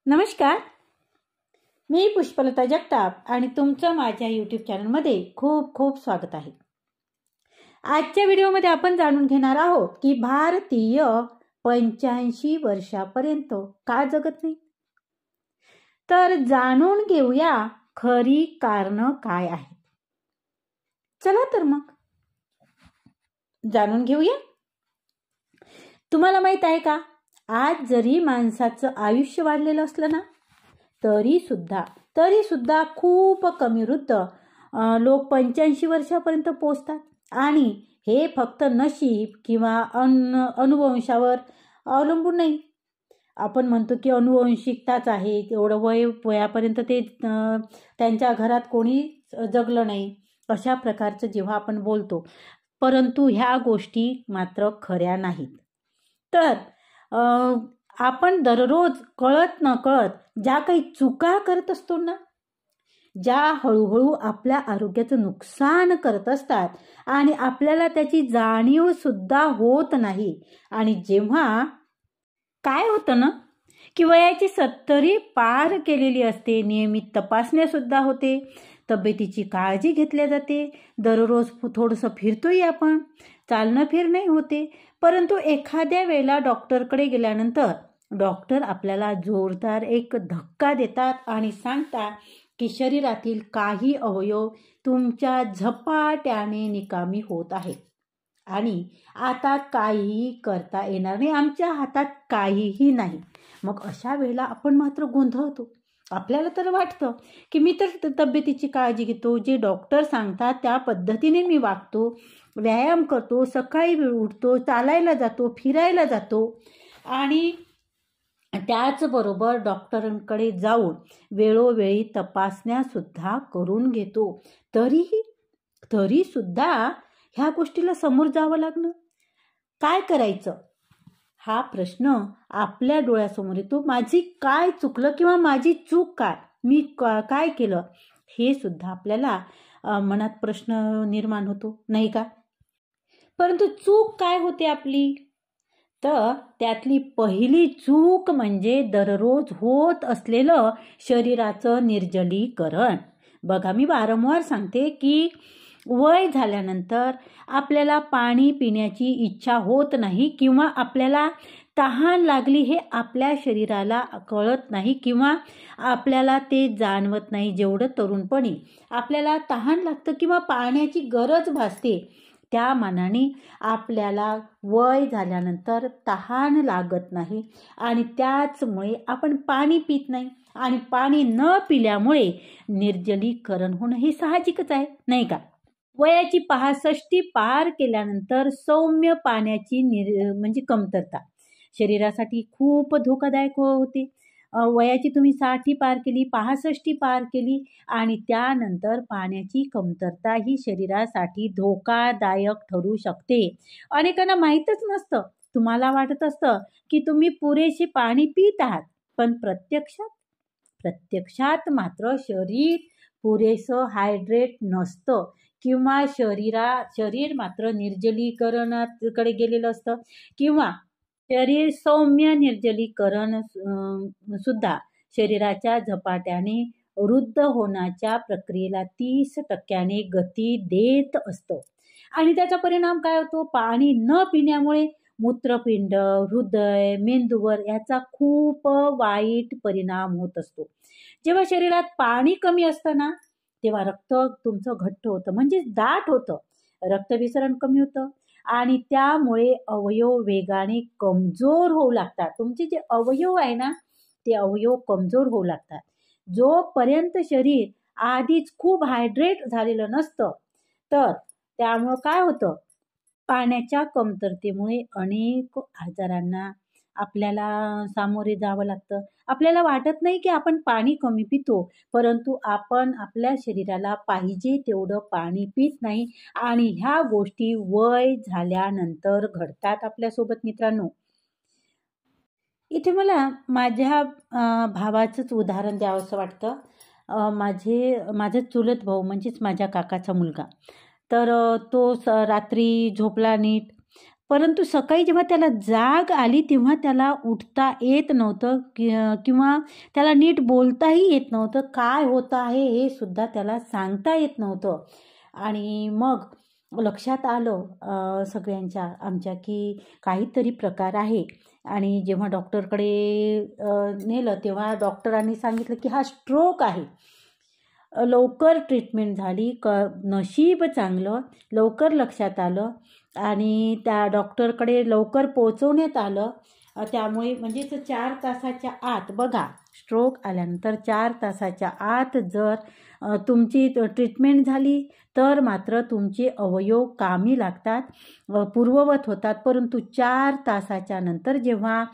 नमस्कार, मी पुष्पलता जगताप आणि तुमचं माझ्या यूट्यूब चॅनलमध्ये खूप खूप स्वागत आहे. आजच्या व्हिडिओमध्ये आपण जाणून घेणार आहोत की भारतीय 85 वर्षापर्यंत का जगत नाही. तर जाणून घेऊया खरी कारणं काय आहेत. चला तर मग जाणून घेऊया. तुम्हाला माहित आहे का, आज जरी माणसाचं आयुष्य वाढलेलं असलं ना, तरी सुद्धा खूप कमी वृद्ध लोक 85 वर्षापर्यंत पोहोचतात. आणि हे फक्त नशीब किंवा अनुवंशावर अवलंबून नाही. आपण म्हणतो की अनुवंशिकताच आहे, एवढं वयापर्यंत ते त्यांच्या घरात कोणी जगलं नाही, अशा प्रकारचं जेव्हा आपण बोलतो, परंतु ह्या गोष्टी मात्र खऱ्या नाहीत. तर आपण दररोज कळत नकळत ज्या काही चुका करत असतो ना, ज्या हळूहळू आपल्या आरोग्याचं नुकसान करत असतात आणि आपल्याला त्याची जाणीव सुद्धा होत नाही. आणि जेव्हा काय होतं ना की वयाची 70 पार केलेली असते, नियमित तपासण्या सुद्धा होते, तब्येतीची काळजी घेतली जाते, दररोज थोडंसं फिरतोय आपण, चालणं फिरणंही होते, परंतु एखाद्या वेळेला डॉक्टरकडे गेल्यानंतर डॉक्टर आपल्याला जोरदार एक धक्का देतात आणि सांगतात की शरीरातील काही अवयव तुमच्या झपाट्याने निकामी होत आहेत आणि आता काहीही करता येणार नाही, आमच्या हातात काहीही नाही. मग अशा वेळेला आपण मात्र गोंधळतो. आपल्याला तर वाटतं की मी तर तब्येतीची काळजी घेतो, जे डॉक्टर सांगतात त्या पद्धतीने मी वागतो, व्यायाम करतो, सकाळी वेळ उठतो, चालायला जातो, फिरायला जातो आणि त्याचबरोबर डॉक्टरांकडे जाऊन वेळोवेळी तपासण्या सुद्धा करून घेतो. तरी सुद्धा ह्या गोष्टीला समोर जावं लागणं. काय करायचं हा प्रश्न आपल्या डोळ्यासमोर येतो. माझी काय चुकलं किंवा माझी चूक काय, मी काय केलं, हे सुद्धा आपल्याला मनात प्रश्न निर्माण होतो, नाही का? परंतु चूक काय होते आपली? तर त्यातली पहिली चूक म्हणजे दररोज होत असलेलं शरीराचं निर्जलीकरण. बघा, मी वारंवार सांगते की वय झाल्यानंतर आपल्याला पाणी पिण्याची इच्छा होत नाही किंवा आपल्याला तहान लागली हे आपल्या शरीराला कळत नाही किंवा आपल्याला ते जाणवत नाही. जेवढं तरुणपणी आपल्याला तहान लागतं किंवा पाण्याची गरज भासते, त्या मानाने आपल्याला वय झाल्यानंतर तहान लागत नाही आणि त्याचमुळे आपण पाणी पित नाही आणि पाणी न पिल्यामुळे निर्जलीकरण होणं हे साहजिकच आहे, नाही का? वयाची 65 पार केल्यानंतर सौम्य पाण्याची म्हणजे कमतरता शरीरासाठी खूप धोकादायक होते. वयाची तुम्ही 60 पार केली, 65 पार केली आणि त्यानंतर पाण्याची कमतरता ही शरीरासाठी धोकादायक ठरू शकते. अनेकांना माहीतच नसतं. तुम्हाला वाटत असतं की तुम्ही पुरेसे पाणी पित आहात, पण प्रत्यक्षात मात्र शरीर पुरेसं हायड्रेट नसतं किंवा शरीर मात्र निर्जलीकरणाकडे गेलेलं असतं किंवा शरीर सौम्य निर्जलीकरण सुद्धा शरीराच्या झपाट्याने वृद्ध होण्याच्या प्रक्रियेला 30% गती देत असतो. आणि त्याचा परिणाम काय होतो? पाणी न पिण्यामुळे मूत्रपिंड, हृदय, मेंदूवर याचा खूप वाईट परिणाम होत असतो. जेव्हा शरीरात पाणी कमी असतं ना, तेव्हा रक्त तुमचं घट्ट होतं, म्हणजे दाट होतं, रक्तभिसरण कमी होतं आणि त्यामुळे अवयव वेगाने कमजोर होऊ लागतात. तुमचे जे अवयव आहे ना, ते अवयव कमजोर होऊ लागतात. जोपर्यंत शरीर आधीच खूप हायड्रेट झालेलं नसतं, तर त्यामुळं काय होतं? पाण्याच्या कमतरतेमुळे अनेक आजारांना आपल्याला सामोरे जावं लागतं. आपल्याला वाटत नाही की आपण पाणी कमी पितो, परंतु आपण आपल्या शरीराला पाहिजे तेवढं पाणी पित नाही आणि ह्या गोष्टी वय झाल्यानंतर घडतात आपल्यासोबत. मित्रांनो, इथे मला माझ्या भावाचंच उदाहरण द्यावंसं वाटतं. माझा चुलत भाऊ म्हणजेच माझ्या काकाचा मुलगा. तर तो रात्री झोपला नीट, परंतु सकाळी जेव्हा त्याला जाग आली तेव्हा त्याला उठता येत नव्हतं किंवा त्याला नीट बोलताही येत नव्हतं. काय होतं आहे हे सुद्धा त्याला सांगता येत नव्हतं. आणि मग लक्षात आलं सगळ्यांच्या आमच्या की काहीतरी प्रकार आहे. आणि जेव्हा डॉक्टरकडे नेलं तेव्हा डॉक्टरांनी सांगितलं की हा स्ट्रोक आहे. लवकर ट्रीटमेंट झाली, नशीब चांगलं, लवकर लक्षात आलं आणि त्या डॉक्टरकडे लवकर पोहोचवण्यात आलं. त्यामुळे म्हणजेच 4 तासाच्या आत बघा, स्ट्रोक आल्यानंतर 4 तासाच्या आत जर तुमची ट्रीटमेंट झाली तर मात्र तुमचे अवयव कामी लागतात, पूर्ववत होतात. परंतु 4 तासाच्या नंतर जेव्हा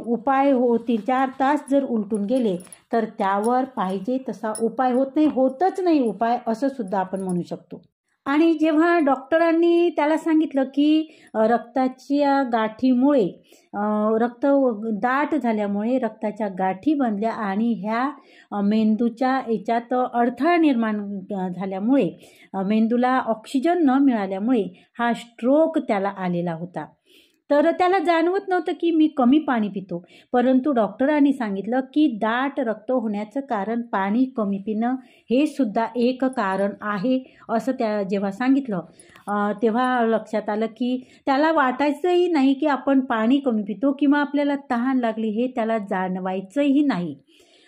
उपाय होतील, 4 तास जर उलटून गेले तर त्यावर पाहिजे तसा उपाय होत नाही, होतच नाही उपाय असं सुद्धा आपण म्हणू शकतो. आणि जेव्हा डॉक्टरांनी त्याला सांगितलं की रक्ताच्या गाठीमुळे रक्त दाट झाल्यामुळे रक्ताच्या गाठी बनल्या आणि ह्या मेंदूच्या याच्यात अडथळा निर्माण झाल्यामुळे मेंदूला ऑक्सिजन न मिळाल्यामुळे हा स्ट्रोक त्याला आलेला होता. तर त्याला जाणवत नव्हतं की मी कमी पाणी पितो. परंतु डॉक्टरांनी सांगितलं की दाट रक्त होण्याचं कारण पाणी कमी पिणं हे सुद्धा एक कारण आहे असं त्या जेव्हा सांगितलं तेव्हा लक्षात आलं की त्याला वाटायचंही नाही की आपण पाणी कमी पितो किंवा आपल्याला तहान लागली, हे त्याला जाणवायचंही नाही.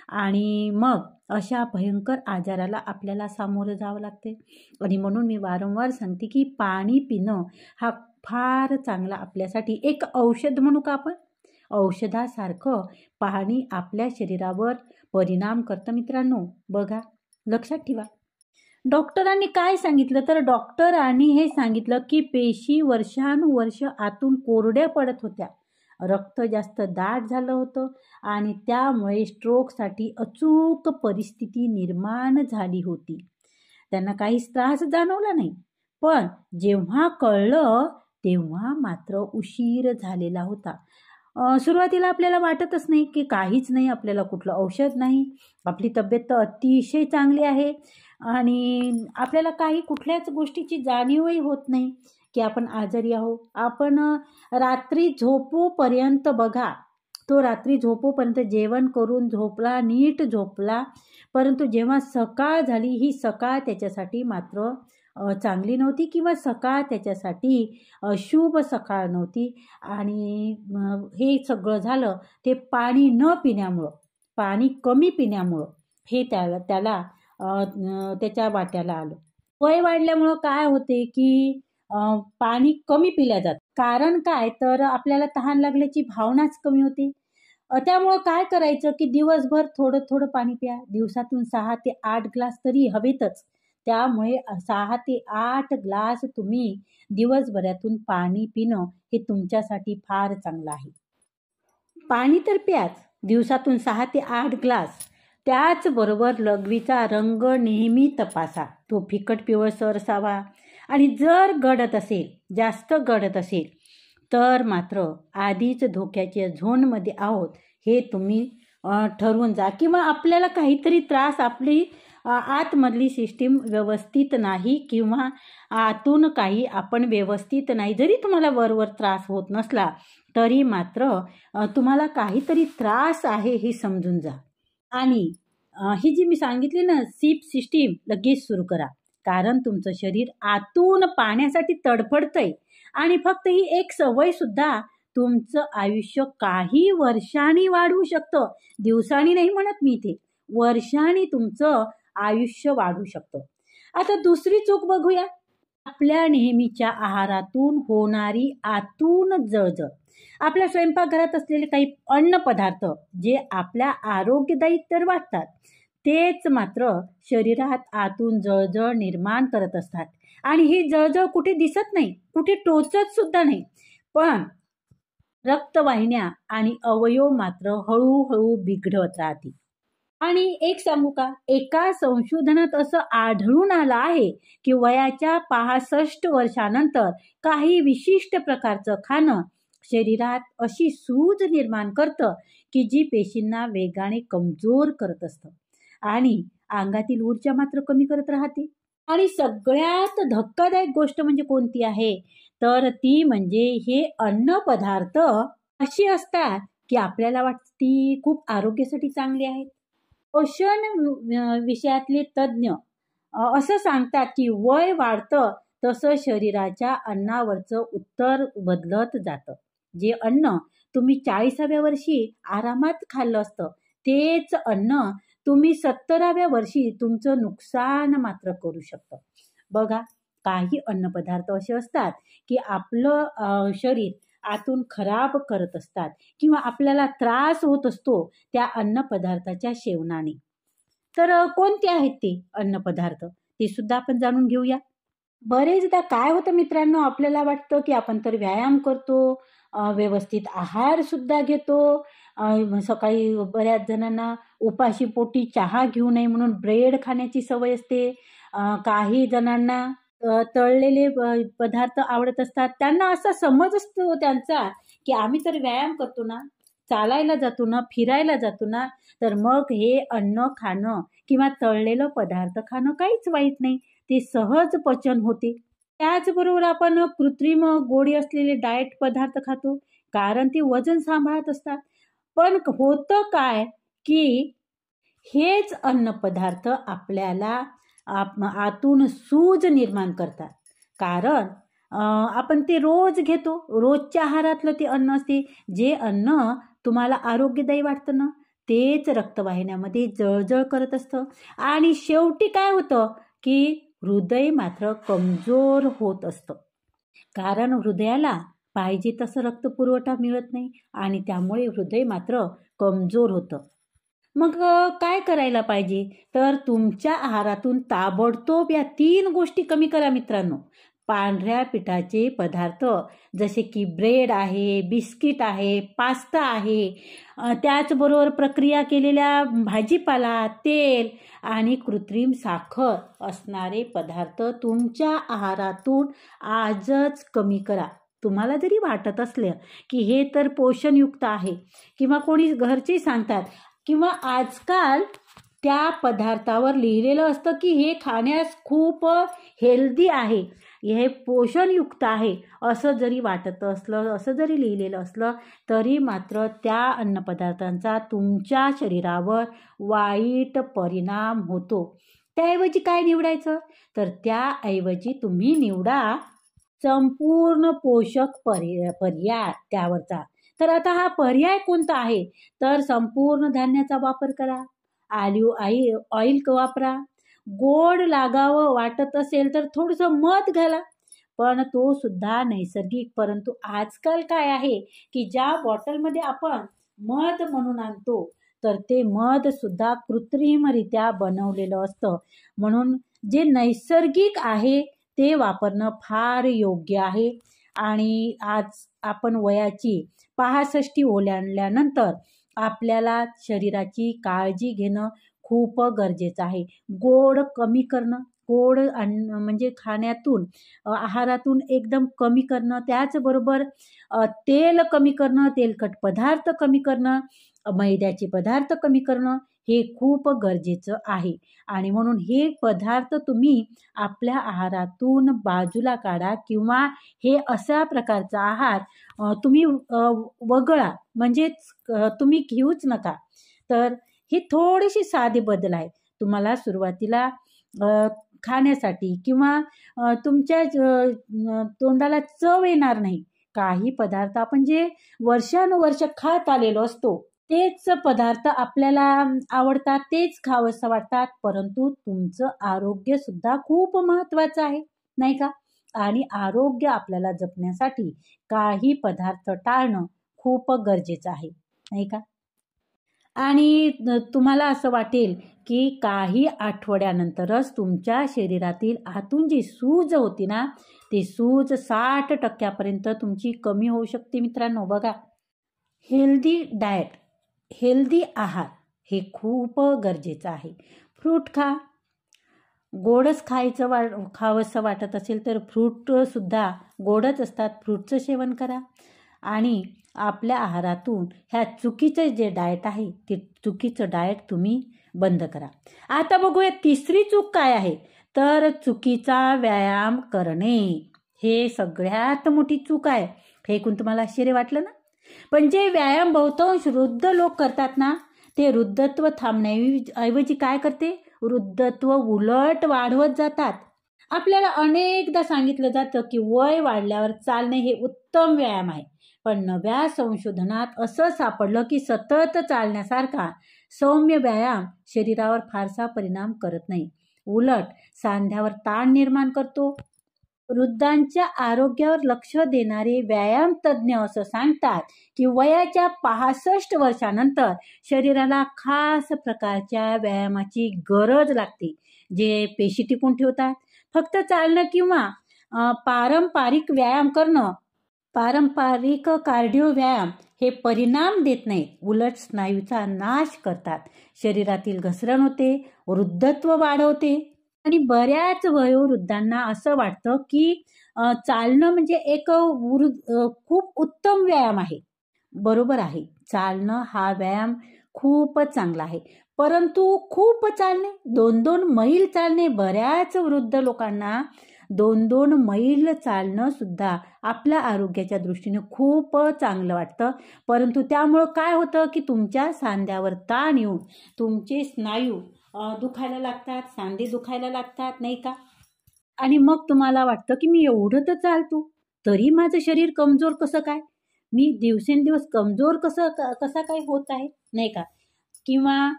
आणि मग अशा भयंकर आजाराला आपल्याला सामोरं जावं लागते. आणि म्हणून मी वारंवार सांगते की पाणी पिणं हा फार चांगला आपल्यासाठी एक औषध म्हणू का आपण, औषधासारखं पाणी आपल्या शरीरावर परिणाम करतं. मित्रांनो बघा, लक्षात ठेवा. डॉक्टरांनी काय सांगितलं तर डॉक्टरांनी हे सांगितलं की पेशी वर्षानुवर्ष आतून कोरड्या पडत होत्या, रक्त जास्त दाट झालं होतं आणि त्यामुळे स्ट्रोकसाठी अचूक परिस्थिती निर्माण झाली होती. त्यांना काहीच त्रास जाणवला नाही, पण जेव्हा कळलं तेव्हा मात्र उशीर झालेला होता. सुरुवातीला आपल्याला वाटतच नाही की काहीच नाही, आपल्याला कुठलं औषध नाही, आपली तब्येत तर अतिशय चांगली आहे आणि आपल्याला काही कुठल्याच गोष्टीची जाणीवही होत नाही की आपण आजारी आहोत. आपण रात्री झोपूपर्यंत बघा, तो रात्री झोपूपर्यंत जेवण करून झोपला, नीट झोपला, परंतु जेव्हा सकाळ झाली ही सकाळ त्याच्यासाठी मात्र चांगली नव्हती किंवा सकाळ त्याच्यासाठी शुभ सकाळ नव्हती. आणि हे सगळं झालं ते पाणी न पिण्यामुळं, पाणी कमी पिण्यामुळं हे त्याला त्याच्या वाट्याला आलं. वय वाढल्यामुळं काय होते की पाणी कमी पिल्या जातं. कारण काय तर आपल्याला तहान लागल्याची भावनाच कमी होते. त्यामुळं काय करायचं की दिवसभर थोडं थोडं पाणी प्या, दिवसातून 6 ते 8 ग्लास तरी हवेतच. त्यामुळे 6 ते 8 ग्लास तुम्ही दिवसभरातून पाणी पिणं हे तुमच्यासाठी फार चांगलं आहे. पाणी तर प्याच, दिवसातून 6 ते 8 ग्लास. त्याचबरोबर लघवीचा रंग नेहमी तपासा, तो फिकट पिवळसर असावा आणि जर गडद असेल, जास्त गडद असेल तर मात्र आधीच धोक्याच्या झोनमध्ये आहोत हे तुम्ही ठरवून जा किंवा आपल्याला काहीतरी त्रास, आपली आतमधली सिस्टीम व्यवस्थित नाही किंवा आतून काही आपण व्यवस्थित नाही, जरी तुम्हाला वरवर त्रास होत नसला तरी मात्र तुम्हाला काहीतरी त्रास आहे हे समजून जा. आणि ही जी मी सांगितली ना सीप सिस्टीम लगेच सुरू करा, कारण तुमचं शरीर आतून पाण्यासाठी तडफडतंय आणि फक्त ही एक सवय सुद्धा तुमचं आयुष्य काही वर्षांनी वाढवू शकतं. दिवसांनी नाही म्हणत मी, ते वर्षांनी तुमचं आयुष्य वाढू शकतं. आता दुसरी चूक बघूया, आपल्या नेहमीच्या आहारातून होणारी आतून जळजळ. आपल्या स्वयंपाकघरात असलेले काही अन्न पदार्थ जे आपल्या आरोग्यदायी तर वाटतात, तेच मात्र शरीरात आतून जळजळ निर्माण करत असतात. आणि ही जळजळ कुठे दिसत नाही, कुठे टोचत सुद्धा नाही, पण रक्तवाहिन्या आणि अवयव मात्र हळूहळू बिघडत राहतील. आणि एक सांगू का, एका संशोधनात असं आढळून आलं आहे की वयाच्या 65 वर्षानंतर काही विशिष्ट प्रकारचं खाणं शरीरात अशी सूज निर्माण करतं की जी पेशींना वेगाने कमजोर करत असतं आणि अंगातील ऊर्जा मात्र कमी करत राहते. आणि सगळ्यात धक्कादायक गोष्ट म्हणजे कोणती आहे तर ती म्हणजे हे अन्न पदार्थ अशी असतात की आपल्याला वाटतं ती खूप आरोग्यासाठी चांगली आहेत. पोषण विषयातले तज्ज्ञ असं सांगतात की वय वाढतं तसं शरीराच्या अन्नावरचं उत्तर बदलत जातं. जे अन्न तुम्ही 40व्या वर्षी आरामात खाल्लं असतं तेच अन्न तुम्ही 70व्या वर्षी तुमचं नुकसान मात्र करू शकतं. बघा, काही अन्नपदार्थ असे असतात की आपलं शरीर आतून खराब करत असतात किंवा आपल्याला त्रास होत असतो त्या अन्नपदार्थाच्या सेवनाने. तर कोणते आहेत ते अन्नपदार्थ ते सुद्धा आपण जाणून घेऊया. बरेचदा काय होतं मित्रांनो, आपल्याला वाटतं की आपण तर व्यायाम करतो, व्यवस्थित आहार सुद्धा घेतो, सकाळी बऱ्याच जणांना उपाशी पोटी चहा घेऊ नये म्हणून ब्रेड खाण्याची सवय असते. काही जणांना तळलेले पदार्थ आवडत असतात. त्यांना असा समज असतो त्यांचा की आम्ही तर व्यायाम करतो ना, चालायला जातो ना, फिरायला जातो ना, तर मग हे अन्न खाणं किंवा तळलेलं पदार्थ खाणं काहीच वाईट नाही, ते सहज पचन होते. त्याचबरोबर आपण कृत्रिम गोडी असलेले डाएट पदार्थ खातो कारण ते वजन सांभाळत असतात. पण होतं काय की हेच अन्नपदार्थ आपल्याला आतून सूज निर्माण करतात. कारण आपण ते रोज घेतो, रोजच्या आहारातलं ते अन्न असते. जे अन्न तुम्हाला आरोग्यदायी वाटतं ना, तेच रक्तवाहिन्यामध्ये जळजळ करत असतं आणि शेवटी काय होतं की हृदय मात्र कमजोर होत असतं. कारण हृदयाला पाहिजे तसं रक्तपुरवठा मिळत नाही आणि त्यामुळे हृदय मात्र कमजोर होतं. मग काय करायला पाहिजे? तर तुमच्या आहारातून ताबडतोब या 3 गोष्टी कमी करा मित्रांनो. पांढऱ्या पिठाचे पदार्थ जसे की ब्रेड आहे, बिस्किट आहे, पास्ता आहे, त्याचबरोबर प्रक्रिया केलेल्या भाजीपाला, तेल आणि कृत्रिम साखर असणारे पदार्थ तुमच्या आहारातून आजच कमी करा. तुम्हाला जरी वाटत असलं की हे तर पोषणयुक्त आहे किंवा कोणी घरचे सांगतात किंवा आजकाल त्या पदार्थावर लिहिलेलं असतं की हे खाण्यास खूप हेल्दी आहे, हे पोषणयुक्त आहे, असं जरी वाटत असलं, असं जरी लिहिलेलं असलं तरी मात्र त्या अन्नपदार्थांचा तुमच्या शरीरावर वाईट परिणाम होतो. त्याऐवजी काय निवडायचं? तर त्याऐवजी तुम्ही निवडा संपूर्ण पोषक पर्याय त्यावरचा. तर आता हा पर्याय कोणता आहे? तर संपूर्ण धान्याचा वापर करा, ऑलिव्ह ऑइल वापरा, गोड लागावं वाटत असेल तर थोडंसं मध घाला, पण तो सुद्धा नैसर्गिक. परंतु आजकाल काय आहे की ज्या बॉटलमध्ये आपण मध म्हणून आणतो तर ते मध सुद्धा कृत्रिमरित्या बनवलेलं असतं. म्हणून जे नैसर्गिक आहे ते वापरणं फार योग्य आहे. आणि आज आपण वयाची 65 ओलांडल्यानंतर आपल्याला शरीराची काळजी घेणं खूप गरजेचं आहे. गोड कमी करणं, गोड अन्न म्हणजे खाण्यातून आहारातून एकदम कमी करणं, त्याचबरोबर तेल कमी करणं, तेलकट पदार्थ कमी करणं, मैद्याचे पदार्थ कमी करणं हे खूप गरजेचं आहे. आणि म्हणून हे पदार्थ तुम्ही आपल्या आहारातून बाजूला काढा किंवा हे अशा प्रकारचा आहार तुम्ही वगळा, म्हणजेच तुम्ही घेऊच नका. तर हे थोडेसे साधे बदल आहेत. तुम्हाला सुरुवातीला खाण्यासाठी किंवा तुमच्या तोंडाला चव येणार नाही. काही पदार्थ आपण जे वर्षानुवर्ष खात आलेलो असतो तेच पदार्थ आपल्याला आवडतात, तेच खावंसं वाटतात. परंतु तुमचं आरोग्य सुद्धा खूप महत्त्वाचं आहे, नाही का? आणि आरोग्य आपल्याला जपण्यासाठी काही पदार्थ टाळणं खूप गरजेचं आहे, नाही का? आणि तुम्हाला असं वाटेल की काही आठवड्यानंतरच तुमच्या शरीरातील आतून जी सूज होती ना, ती सूज 60% तुमची कमी होऊ शकते मित्रांनो. बघा, हेल्दी डाएट, हेल्दी आहार हे खूप गरजेचं आहे. फ्रूट खा, गोडच खावंसं वाटत असेल तर फ्रूटसुद्धा गोडच असतात, फ्रूटचं सेवन करा. आणि आपल्या आहारातून ह्या चुकीचं जे डाएट आहे ते चुकीचं डाएट तुम्ही बंद करा. आता बघूया तिसरी चूक काय आहे, तर चुकीचा व्यायाम करणे. हे सगळ्यात मोठी चूक आहे. हे ऐकून तुम्हाला आश्चर्य वाटलं ना? पण जे व्यायाम बहुतांश वृद्ध लोक करतात ना, ते वृद्धत्व थांबण्याऐवजी काय करते? वृद्धत्व उलट वाढवत जातात. आपल्याला अनेकदा सांगितलं जातं की वय वाढल्यावर चालणे हे उत्तम व्यायाम आहे. पण नव्या संशोधनात असं सापडलं की सतत चालण्यासारखा सौम्य व्यायाम शरीरावर फारसा परिणाम करत नाही. उलट सांध्यावर ताण निर्माण करतो. वृद्धांच्या आरोग्यावर लक्ष देणारे व्यायाम तज्ज्ञ असं सांगतात की वयाच्या 65 वर्षानंतर शरीराला खास प्रकारच्या व्यायामाची गरज लागते, जे पेशी टिकून ठेवतात. फक्त चालणं किंवा पारंपरिक व्यायाम करणं, पारंपरिक कार्डिओ व्यायाम हे परिणाम देत नाहीत, उलट स्नायूचा नाश करतात. शरीरातील घसरण होते, वृद्धत्व वाढवते. आणि बऱ्याच वयोवृद्धांना असं वाटतं की चालणं म्हणजे एक खूप उत्तम व्यायाम आहे. बरोबर आहे, चालणं हा व्यायाम खूपच चांगला आहे. परंतु खूप चालणे, 2-2 मैल चालणे, बऱ्याच वृद्ध लोकांना 2-2 मैल चालणं सुद्धा आपल्या आरोग्याच्या दृष्टीने खूप चांगलं वाटतं. परंतु त्यामुळं काय होतं की तुमच्या सांध्यावर ताण येऊन तुमचे स्नायू दुखायला लागतात, सांधे दुखायला लागतात, नाही का? आणि मग तुम्हाला वाटतं की मी एवढं तर चालतो, तरी माझं शरीर कमजोर कसं काय? मी दिवसेंदिवस कमजोर कसा काय होत आहे, नाही का? किंवा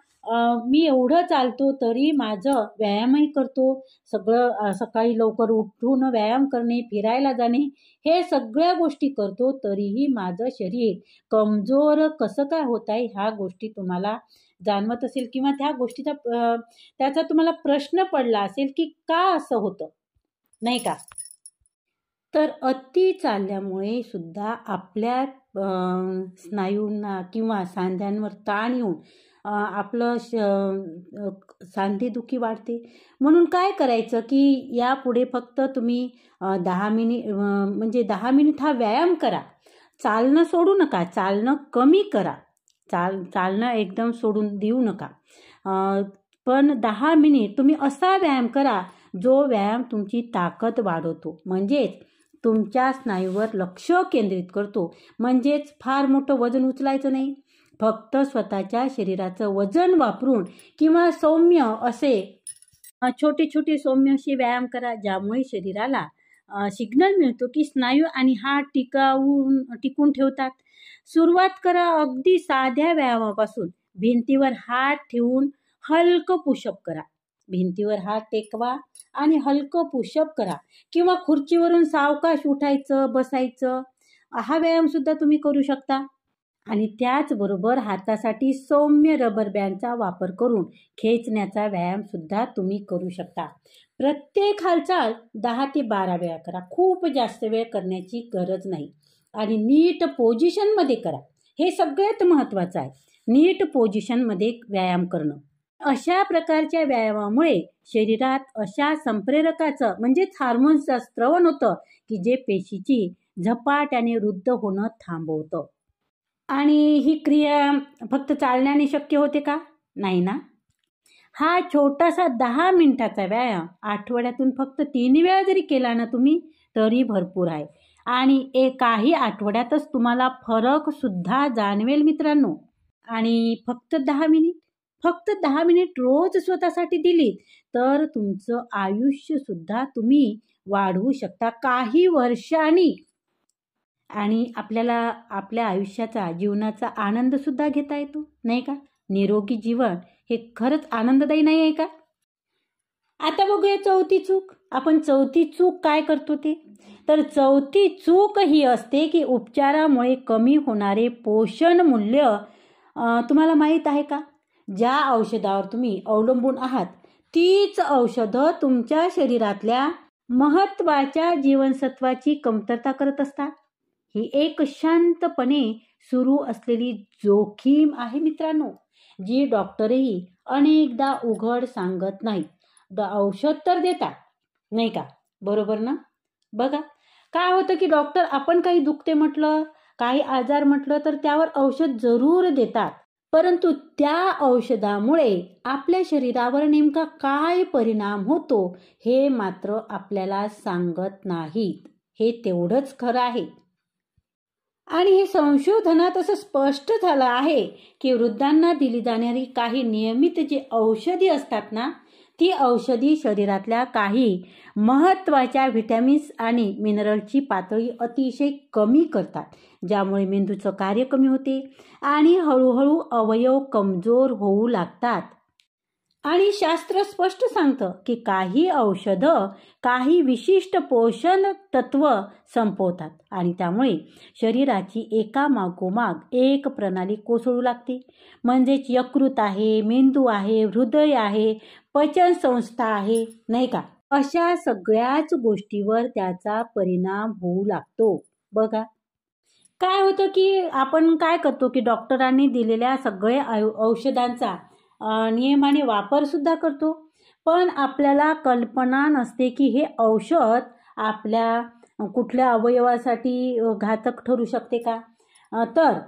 मी एवढं चालतो तरी माझं व्यायामही करतो, सगळं सकाळी लवकर उठून व्यायाम करणे, फिरायला जाणे, हे सगळ्या गोष्टी करतो, तरीही माझं शरीर कमजोर कसं काय होत आहे, ह्या गोष्टी तुम्हाला जाणवत असेल किंवा त्याचा तुम्हाला प्रश्न पडला असेल की का असं होतं, नाही का? तर अति चालल्यामुळे सुद्धा आपल्या स्नायूंना किंवा सांध्यांवर ताण येऊन आपलं सांधेदुखी वाढते. म्हणून काय करायचं की यापुढे फक्त तुम्ही 10 मिनिट हा व्यायाम करा. चालणं सोडू नका, चालणं कमी करा. चालणं एकदम सोडून देऊ नका. पण 10 मिनिट तुम्ही असा व्यायाम करा जो व्यायाम तुमची ताकद वाढवतो, म्हणजेच तुमच्या स्नायूवर लक्ष केंद्रित करतो. म्हणजेच फार मोठं वजन उचलायचं नाही, फक्त स्वतःच्या शरीराचं वजन वापरून किंवा सौम्य असे छोटे छोटे सौम्य असे व्यायाम करा, ज्यामुळे शरीराला सिग्नल मिळतो की स्नायू आणि हाड टिकून ठेवतात. सुरुवात करा अगदी साध्या व्यायामापासून. भिंतीवर हात ठेवून हलकं पुशअप करा. भिंतीवर हात टेकवा आणि हलकं पुशअप करा किंवा खुर्चीवरून सावकाश उठायचं, बसायचं. हा व्यायाम सुद्धा तुम्ही करू शकता. आणि त्याचबरोबर हातासाठी सौम्य रबर बँडचा वापर करून खेचण्याचा व्यायाम सुद्धा तुम्ही करू शकता. प्रत्येक हालचाल 10 ते 12 वेळा करा. खूप जास्त वेळ करण्याची गरज नाही. आणि नीट पोझिशनमध्ये करा. हे सगळ्यात महत्त्वाचं आहे, नीट पोझिशनमध्ये व्यायाम करणं. अशा प्रकारच्या व्यायामामुळे शरीरात अशा संप्रेरकाचं म्हणजेच हार्मोन्सचं स्त्रवण होतं की जे पेशीची झपाट्याने वृद्ध होणं थांबवतं. आणि ही क्रिया फक्त चालण्याने शक्य होते का? नाही ना. हा छोटासा 10 मिनिटाचा व्यायाम आठवड्यातून फक्त 3 वेळा जरी केला ना तुम्ही, तरी भरपूर आहे. आणि काही आठवड्यातच तुम्हाला फरक सुद्धा जाणवेल मित्रांनो. आणि फक्त 10 मिनिट रोज स्वतःसाठी दिलीत तर तुमचं आयुष्य सुद्धा तुम्ही वाढवू शकता काही वर्षांनी. आणि आपल्याला आपल्या आयुष्याचा, जीवनाचा आनंद सुद्धा घेता येतो, नाही का? निरोगी जीवन हे खरंच आनंददायी नाही आहे का? आता बघूया चौथी चूक. आपण चौथी चूक काय करतो ते? तर चौथी चूक ही असते की उपचारामुळे कमी होणारे पोषण मूल्य तुम्हाला माहीत आहे का? ज्या औषधावर तुम्ही अवलंबून आहात तीच औषधं तुमच्या शरीरातल्या महत्त्वाच्या जीवनसत्वाची कमतरता करत असतात. ही एक शांतपणे सुरू असलेली जोखीम आहे मित्रांनो, जी डॉक्टरही अनेकदा उघड सांगत नाहीत. औषध तर देतात, नाही का? बरोबर ना? बघा काय होतं की डॉक्टर आपण काही दुखते म्हटलं, काही आजार म्हटलं तर त्यावर औषध जरूर देतात, परंतु त्या औषधामुळे आपल्या शरीरावर नेमका काय परिणाम होतो हे मात्र आपल्याला सांगत नाहीत. हे तेवढंच खरं आहे. आणि हे संशोधनात असं स्पष्ट झालं आहे की वृद्धांना दिली जाणारी काही नियमित जी औषधी असतात ना, ती औषधी शरीरातल्या काही महत्त्वाच्या व्हिटॅमिन्स आणि मिनरलची पातळी अतिशय कमी करतात, ज्यामुळे मेंदूचं कार्य कमी होते आणि हळूहळू अवयव कमजोर होऊ लागतात. आणि शास्त्र स्पष्ट सांगतं की काही औषधं काही विशिष्ट पोषण तत्व संपवतात आणि त्यामुळे शरीराची एकामागोमाग एक प्रणाली कोसळू लागते. म्हणजेच यकृत आहे, मेंदू आहे, हृदय आहे, पचन संस्था आहे, नाही का? अशा सगळ्याच गोष्टीवर त्याचा परिणाम होऊ लागतो. बघा काय होतं की आपण काय करतो की डॉक्टरांनी दिलेल्या सगळ्या औषधांचा नियमाने वापर सुद्धा करतो, पण आपल्याला कल्पना नसते की हे औषध आपल्या कुठल्या अवयवासाठी घातक ठरू शकते का. तर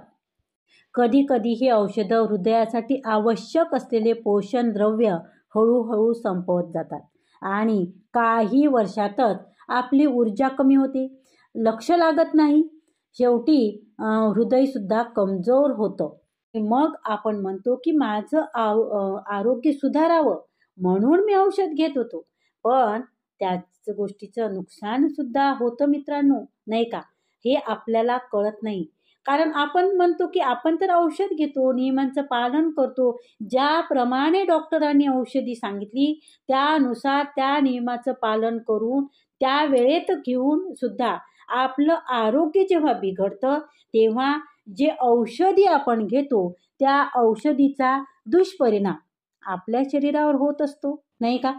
कधी कधी ही औषधं हृदयासाठी आवश्यक असलेले पोषण द्रव्य हळूहळू संपवत जातात आणि काही वर्षातच आपली ऊर्जा कमी होते, लक्ष लागत नाही, शेवटी हृदय सुद्धा कमजोर होतं. मग आपण म्हणतो की माझं आरोग्य सुधारावं म्हणून मी औषध घेत होतो, पण त्याच गोष्टीचं नुकसान सुद्धा होतं मित्रांनो, नाही का? हे आपल्याला कळत नाही, कारण आपण म्हणतो की आपण तर औषध घेतो, नियमांचं पालन करतो, ज्याप्रमाणे डॉक्टरांनी औषधी सांगितली त्यानुसार त्या नियमाचं पालन करून त्या वेळेत घेऊन सुद्धा आपलं आरोग्य जेव्हा बिघडतं तेव्हा जे औषधी आपण घेतो त्या औषधीचा दुष्परिणाम आपल्या शरीरावर होत असतो, नाही का?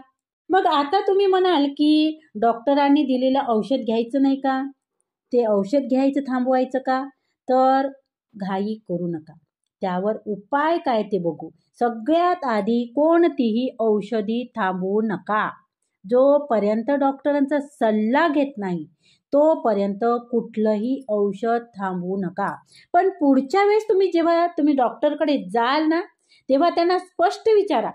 मग आता तुम्ही म्हणाल की डॉक्टरांनी दिलेलं औषध घ्यायचं नाही का, ते औषध घ्यायचं थांबवायचं का? तर घाई करू नका, त्यावर उपाय काय ते बघू. सगळ्यात आधी कोणतीही औषधी थांबवू नका. जोपर्यंत डॉक्टरांचा सल्ला घेत नाही तोपर्यंत कुठलंही औषध थांबवू नका. पण पुढच्या वेळेस जेव्हा तुम्ही डॉक्टरकडे जाल ना, तेव्हा त्यांना स्पष्ट विचारा.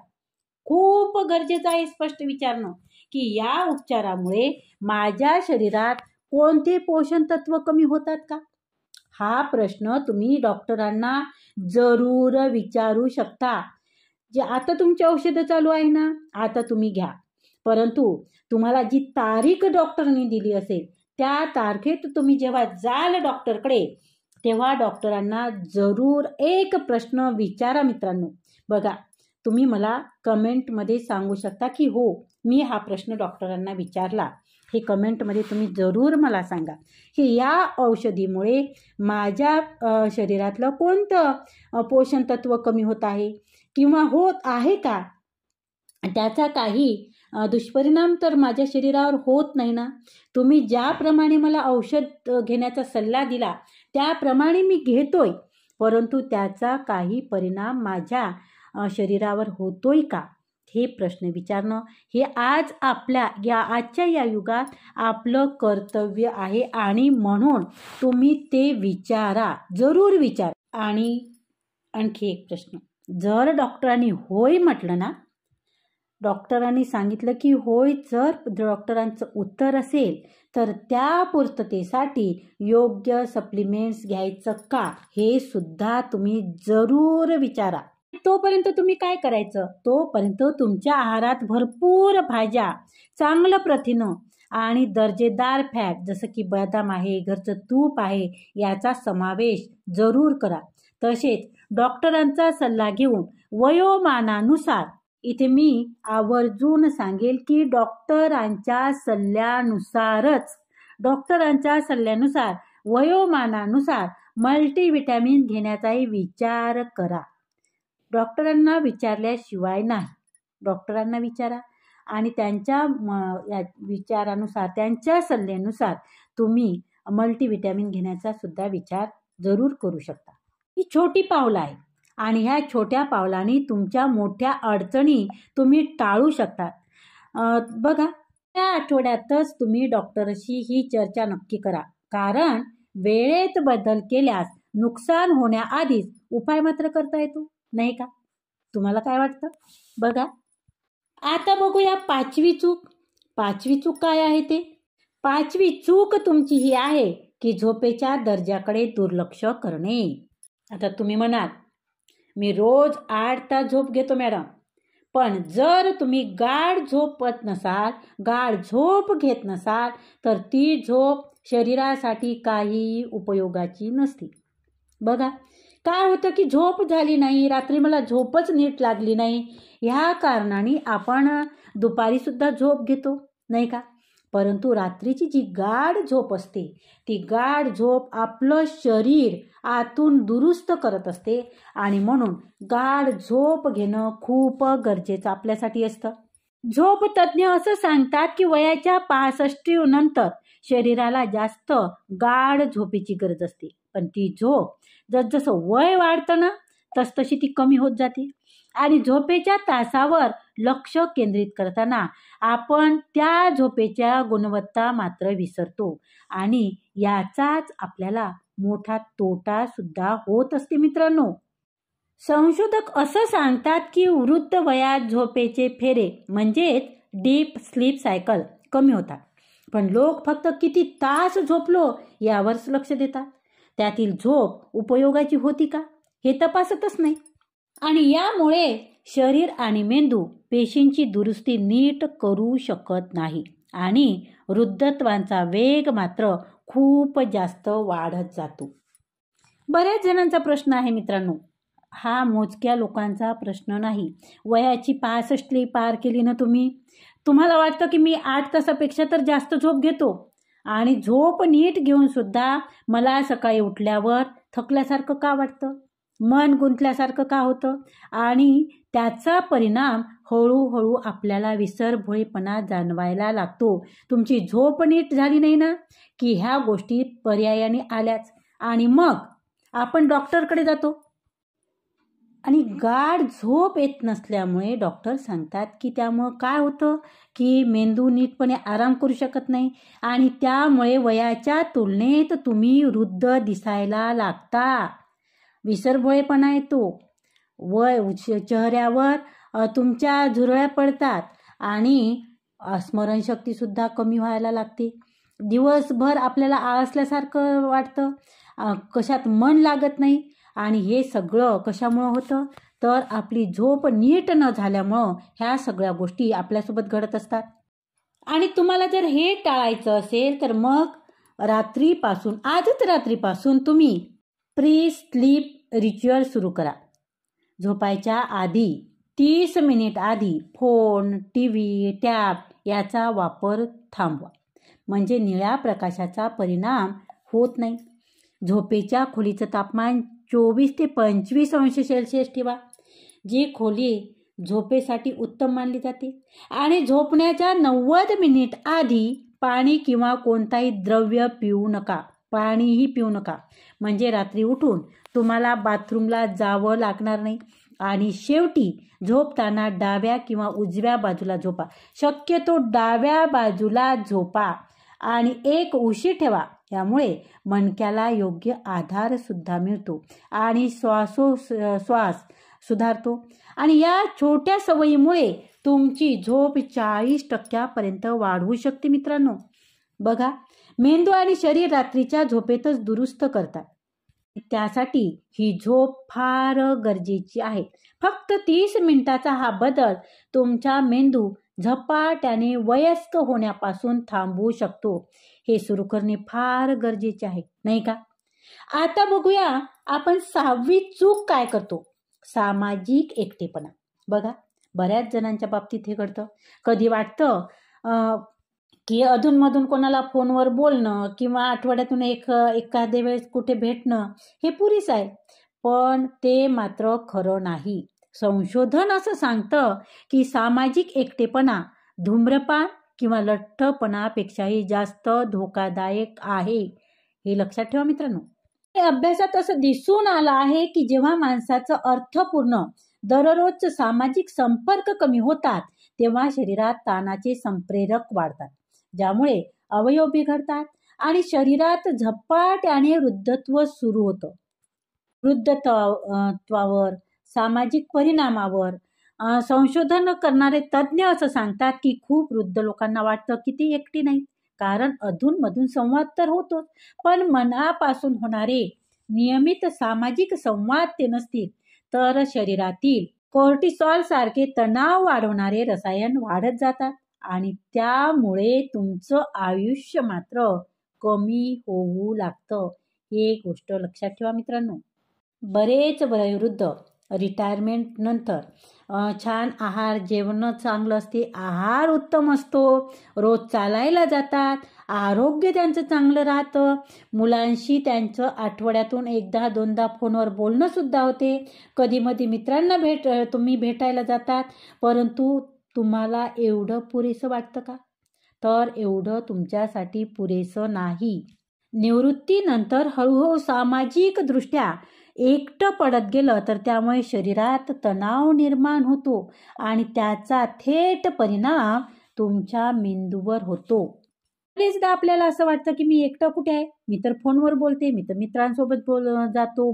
खूप गरजेचं आहे स्पष्ट विचारणं की या उपचारामुळे माझ्या शरीरात कोणते पोषण तत्व कमी होतात का. हा प्रश्न तुम्ही डॉक्टरांना जरूर विचारू शकता. जे आता तुमची औषधं चालू आहे ना, आता तुम्ही घ्या, परंतु तुम्हाला जी तारीख डॉक्टरांनी दिली असेल त्या तारखेत तुम्ही जेव्हा जाल डॉक्टरकडे तेव्हा डॉक्टरांना जरूर एक प्रश्न विचारा मित्रांनो. बघा तुम्ही मला कमेंटमध्ये सांगू शकता की हो मी हा प्रश्न डॉक्टरांना विचारला. हे कमेंटमध्ये तुम्ही जरूर मला सांगा की या औषधीमुळे माझ्या शरीरातलं कोणतं पोषण तत्व कमी होत आहे किंवा होत आहे का, त्याचा काही दुष्परिणाम तर माझ्या शरीरावर होत नाही ना. तुम्ही ज्याप्रमाणे मला औषध घेण्याचा सल्ला दिला त्याप्रमाणे मी घेतोय, परंतु त्याचा काही परिणाम माझ्या शरीरावर होतोय का, हे प्रश्न विचारणं हे आज आजच्या या युगात आपलं कर्तव्य आहे आणि म्हणून तुम्ही ते विचारा, जरूर विचारा. आणि आणखी एक प्रश्न, जर डॉक्टरांनी होय म्हटलं ना, डॉक्टरांनी सांगितलं की होय, जर डॉक्टरांचं उत्तर असेल तर त्या पूर्ततेसाठी योग्य सप्लिमेंट्स घ्यायचं का, हे सुद्धा तुम्ही जरूर विचारा. तोपर्यंत तुम्ही काय करायचं, तोपर्यंत तुमच्या आहारात भरपूर भाज्या, चांगलं प्रथिनं आणि दर्जेदार फॅट जसं की बदाम आहे, घरचं तूप आहे याचा समावेश जरूर करा. तसेच डॉक्टरांचा सल्ला घेऊन वयोमानानुसार, इथे मी आवर्जून सांगेल की डॉक्टरांच्या सल्ल्यानुसार वयोमानानुसार मल्टीव्हिटॅमिन घेण्याचाही विचार करा. डॉक्टरांना विचारल्याशिवाय नाही, डॉक्टरांना विचारा आणि त्यांच्या विचारानुसार, त्यांच्या सल्ल्यानुसार तुम्ही मल्टीव्हिटॅमिन घेण्याचा सुद्धा विचार जरूर करू शकता. ही छोटी पावलं आहे आणि ह्या छोट्या पावलांनी तुमच्या मोठ्या अडचणी तुम्ही टाळू शकता. बघा त्या आठवड्यातच तुम्ही डॉक्टरशी ही चर्चा नक्की करा, कारण वेळेत बदल केल्यास नुकसान होण्याआधीच उपाय मात्र करता येतो, नाही का? तुम्हाला काय वाटतं? बघा आता बघूया पाचवी चूक काय आहे ते. पाचवी चूक तुमची ही आहे की झोपेच्या दर्जाकडे दुर्लक्ष करणे. आता तुम्ही म्हणाल, मी रोज 8 तास झोप घेतो मॅडम, पण जर तुम्ही गाढ झोप घेत नसाल तर ती झोप शरीरासाठी काही उपयोगाची नसते. बघा, काय होतं की झोप झाली नाही, रात्री मला झोपच नीट लागली नाही, ह्या कारणाने आपण दुपारी सुद्धा झोप घेतो, नाही का? परंतु रात्रीची जी गाढ झोप असते, ती गाढ झोप आपलं शरीर आतून दुरुस्त करत असते आणि म्हणून गाढ झोप घेणं खूप गरजेचं आपल्यासाठी असतं. झोप तज्ज्ञ असं सांगतात की वयाच्या 65 नंतर शरीराला जास्त गाढ झोपेची गरज असते, पण ती झोप जसजसं वय वाढतं ना तसतशी ती कमी होत जाते. आणि झोपेच्या तासावर लक्ष केंद्रित करताना आपण त्या झोपेच्या गुणवत्ता मात्र विसरतो आणि याचाच आपल्याला मोठा तोटा सुद्धा होत असते मित्रांनो. संशोधक असं सांगतात की वृद्ध वयात झोपेचे फेरे म्हणजेच डीप स्लीप सायकल कमी होतात, पण लोक फक्त किती तास झोपलो यावरच लक्ष देतात. त्यातील झोप उपयोगाची होती का हे तपासतच नाही. आणि यामुळे शरीर आणि मेंदू पेशींची दुरुस्ती नीट करू शकत नाही आणि वृद्धत्वाचा वेग मात्र खूप जास्त वाढत जातो. बऱ्याच जणांचा प्रश्न आहे मित्रांनो, हा मोजक्या लोकांचा प्रश्न नाही. वयाची 65 पार केली ना तुम्हाला वाटतं की मी 8 तासापेक्षा तर जास्त झोप घेतो आणि झोप नीट घेऊन सुद्धा मला सकाळी उठल्यावर थकल्यासारखं का वाटतं, मन गुंतल्यासारखं का होतं आणि त्याचा परिणाम हळूहळू आपल्याला विसरभोळेपणा जाणवायला लागतो. तुमची झोप नीट झाली नाही ना की ह्या गोष्टी पर्यायाने आल्याच आणि मग आपण डॉक्टरकडे जातो आणि गाढ झोप येत नसल्यामुळे डॉक्टर सांगतात की त्यामुळं काय होतं की मेंदू नीटपणे आराम करू शकत नाही आणि त्यामुळे वयाच्या तुलनेत तुम्ही वृद्ध दिसायला लागता, विसरभोळेपणा येतो, चेहऱ्यावर तुमच्या झुरळ्या पडतात आणि स्मरणशक्तीसुद्धा कमी व्हायला लागते. दिवसभर आपल्याला आळसल्यासारखं वाटतं, कशात मन लागत नाही आणि हे सगळं कशामुळं होतं तर आपली झोप नीट न झाल्यामुळं ह्या सगळ्या गोष्टी आपल्यासोबत घडत असतात. आणि तुम्हाला जर हे टाळायचं असेल तर मग आजच रात्रीपासून तुम्ही प्री स्लीप रिच्युअल सुरू करा. झोपायच्या आधी 30 मिनिट आधी फोन, TV, टॅब याचा वापर थांबवा, म्हणजे निळ्या प्रकाशाचा परिणाम होत नाही. झोपेच्या खोलीचं तापमान 24 ते 25 अंश सेल्सिअस ठेवा, जी खोली झोपेसाठी उत्तम मानली जाते. आणि झोपण्याच्या 90 मिनिट आधी पाणी किंवा कोणताही द्रव्य पाणीही पिऊ नका, म्हणजे रात्री उठून तुम्हाला बाथरूमला जावं लागणार नाही. आणि शेवटी झोपताना डाव्या किंवा उजव्या बाजूला झोपा, शक्यतो डाव्या बाजूला झोपा आणि एक उशी ठेवा, यामुळे मणक्याला योग्य आधार सुद्धा मिळतो आणि श्वास सुधारतो. आणि या छोट्या सवयीमुळे तुमची झोप 40% वाढवू शकते मित्रांनो. बघा, मेंदू आणि शरीर रात्रीच्या झोपेतच दुरुस्त करतात, त्यासाठी ही झोप फार गरजेची आहे. फक्त 30 मिनिटाचा हा बदल तुमचा मेंदू झपाट्याने वयस्क होण्यापासून थांबवू शकतो. हे सुरू करणे फार गरजेचे आहे, नाही का? आता बघूया आपण 6वी चूक काय करतो, सामाजिक एकटेपणा. बघा, बऱ्याच जणांच्या बाबतीत हे घडतं. कधी वाटतं की अधूनमधून कोणाला फोनवर बोलणं किंवा आठवड्यातून एखाद्या वेळेस कुठे भेटणं हे पुरेच आहे, पण ते मात्र खरं नाही. संशोधन असं सांगतं की सामाजिक एकटेपणा धूम्रपान किंवा लठ्ठपणापेक्षाही जास्त धोकादायक आहे, हे लक्षात ठेवा मित्रांनो. अभ्यासात असं दिसून आलं आहे की जेव्हा माणसाचं अर्थपूर्ण दररोजचे सामाजिक संपर्क कमी होतात तेव्हा शरीरात ताणाचे संप्रेरक वाढतात, ज्यामुळे अवयव बिघडतात आणि शरीरात झपाट्याने वृद्धत्व सुरू होतं. वृद्धत्वावर, सामाजिक परिणामावर संशोधन करणारे तज्ज्ञ असं सांगतात की खूप वृद्ध लोकांना वाटतं की ती एकटी नाही, कारण अधूनमधून संवाद तर होतोच, पण मनापासून होणारे नियमित सामाजिक संवाद ते नसतील तर शरीरातील कोर्टिसॉल सारखे तणाव वाढवणारे रसायन वाढत जातात आणि त्यामुळे तुमचं आयुष्य मात्र कमी होऊ लागतं. ही गोष्ट लक्षात ठेवा मित्रांनो. बरेच वयोवृद्ध रिटायरमेंट नंतर छान आहार, जेवण चांगलं असते, आहार उत्तम असतो, रोज चालायला जातात, आरोग्य त्यांचं चांगलं राहतं, मुलांशी त्यांचं आठवड्यातून एकदा दोनदा फोनवर बोलणं सुद्धा होते, कधीमधी मित्रांना तुम्ही भेटायला जातात, परंतु तुम्हाला एवढं पुरेसं वाटतं का? तर एवढं तुमच्यासाठी पुरेसं नाही. निवृत्तीनंतर हळूहळू सामाजिकदृष्ट्या एकटं पडत गेलं तर त्यामुळे शरीरात तणाव निर्माण होतो आणि त्याचा थेट परिणाम तुमच्या मेंदूवर होतो. बरेचदा आपल्याला असं वाटतं की मी एकटं कुठे आहे, मी तर फोनवर बोलते, मी तर मित्रांसोबत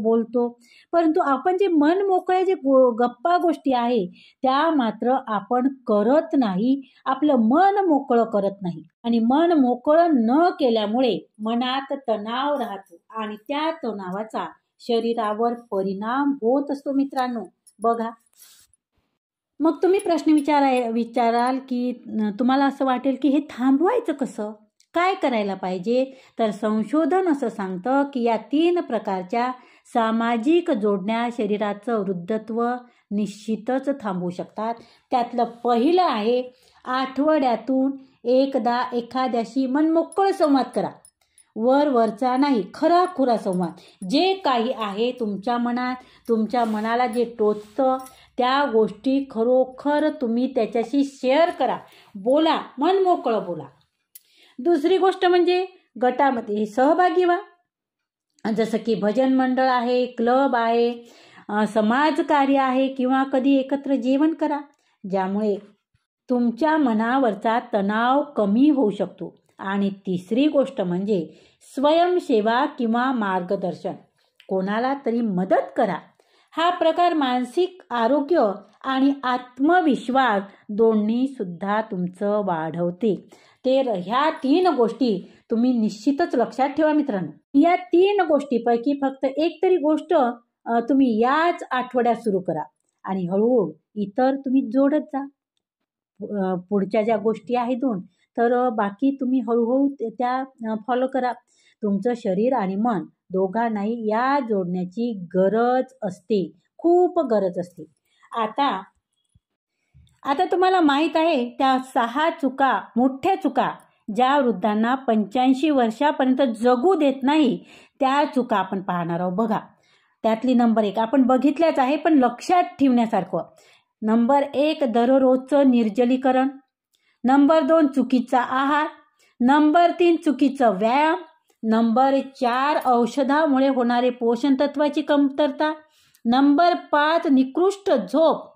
बोलतो, परंतु आपण जे मन मोकळे जे गप्पा गोष्टी आहे त्या मात्र आपण करत नाही, आपलं मन मोकळं करत नाही आणि मन मोकळं न केल्यामुळे मनात तणाव राहतो आणि त्या तणावाचा शरीरावर परिणाम होत असतो मित्रांनो. बघा, मग तुम्ही प्रश्न विचाराल की तुम्हाला असं वाटेल की हे थांबवायचं कसं, काय करायला पाहिजे? तर संशोधन असं सांगतं की या 3 प्रकारच्या सामाजिक जोडण्या शरीराचं वृद्धत्व निश्चितच थांबवू शकतात. त्यातलं पहिलं आहे, आठवड्यातून एकदा एखाद्याशी मनमोकळं संवाद करा. वरचा नाही, खराखुरा संवाद. जे काही आहे तुमच्या मनात, तुमच्या मनाला जे टोचतं त्या गोष्टी खरोखर तुम्ही त्याच्याशी शेअर करा, बोला, मन मोकळं बोला. दुसरी गोष्ट म्हणजे गटामध्ये सहभागी व्हा. जसं की भजन मंडळ आहे, क्लब आहे, समाजकार्य आहे किंवा कधी एकत्र जेवण करा, ज्यामुळे तुमच्या मनावरचा तणाव कमी होऊ शकतो. आणि तिसरी गोष्ट म्हणजे स्वयंसेवा किंवा मार्गदर्शन, कोणाला तरी मदत करा. हा प्रकार मानसिक आरोग्य आणि आत्मविश्वास दोन्ही सुद्धा तुमचं वाढवते. ह्या 3 गोष्टी तुम्ही निश्चितच लक्षात ठेवा मित्रांनो. या 3 गोष्टीपैकी फक्त एक तरी गोष्ट तुम्ही याच आठवड्यात सुरू करा आणि हळूहळू इतर तुम्ही जोडत जा. पुढच्या ज्या गोष्टी आहेत तर बाकी तुम्ही हळूहळू त्या फॉलो करा. तुमचं शरीर आणि मन दोघांनाही या जोडण्याची गरज असते, खूप गरज असते. आता तुम्हाला माहीत आहे त्या 6 चुका, मोठ्या चुका ज्या वृद्धांना 85 वर्षापर्यंत जगू देत नाही, त्या चुका आपण पाहणार आहोत. बघा, त्यातली नंबर 1 आपण बघितल्याच आहे पण लक्षात ठेवण्यासारखं. नंबर 1, दररोजचं निर्जलीकरण. नंबर 2, चुकीचा आहार. नंबर 3, चुकीचं व्यायाम. नंबर 4, औषधामुळे होणारे पोषण तत्वाची कमतरता. नंबर 5, निकृष्ट झोप.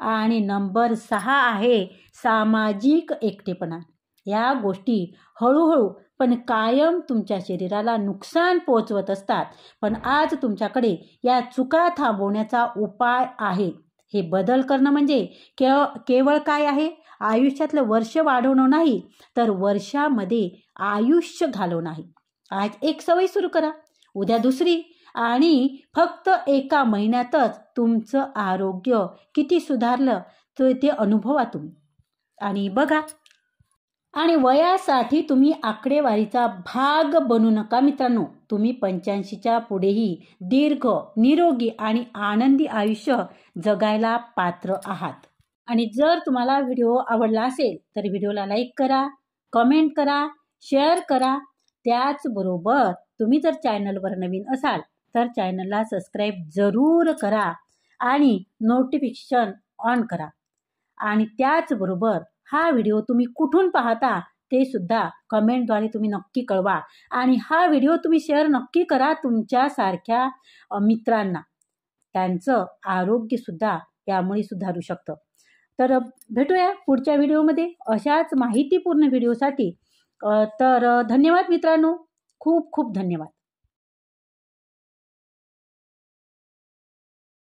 आणि नंबर 6 आहे सामाजिक एकटेपणा. या गोष्टी हळूहळू पण कायम तुमच्या शरीराला नुकसान पोहोचवत असतात. पण आज तुमच्याकडे या चुका थांबवण्याचा उपाय आहे. हे बदल करणं म्हणजे केवळ काय आहे, आयुष्यातलं वर्ष वाढवणं नाही, तर वर्षामध्ये आयुष्य घालवणं आहे. आज एक सवय सुरू करा, उद्या दुसरी, आणि फक्त 1 महिन्यातच तुमचं आरोग्य किती सुधारलं तर ते अनुभवा तुम्ही. आणि बघा, आणि वयासाठी तुम्ही आकडेवारीचा भाग बनू नका मित्रांनो. तुम्ही 85च्या पुढेही दीर्घ, निरोगी आणि आनंदी आयुष्य जगायला पात्र आहात. आणि जर तुम्हाला व्हिडिओ आवडला असेल तर व्हिडिओला लाईक करा, कमेंट करा, शेअर करा. त्याचबरोबर तुम्ही जर चॅनलवर नवीन असाल तर चॅनलला सबस्क्राईब जरूर करा आणि नोटिफिकेशन ऑन करा. आणि त्याचबरोबर हा व्हिडिओ तुम्ही कुठून पाहता ते सुद्धा कमेंटद्वारे तुम्ही नक्की कळवा. आणि हा व्हिडिओ तुम्ही शेअर नक्की करा तुमच्यासारख्या मित्रांना. त्यांचं आरोग्य सुद्धा यामुळे सुधारू शकतं. तर भेटूया पुढच्या व्हिडिओमध्ये अशाच माहितीपूर्ण व्हिडिओसाठी. तर धन्यवाद मित्रांनो, खूप खूप धन्यवाद.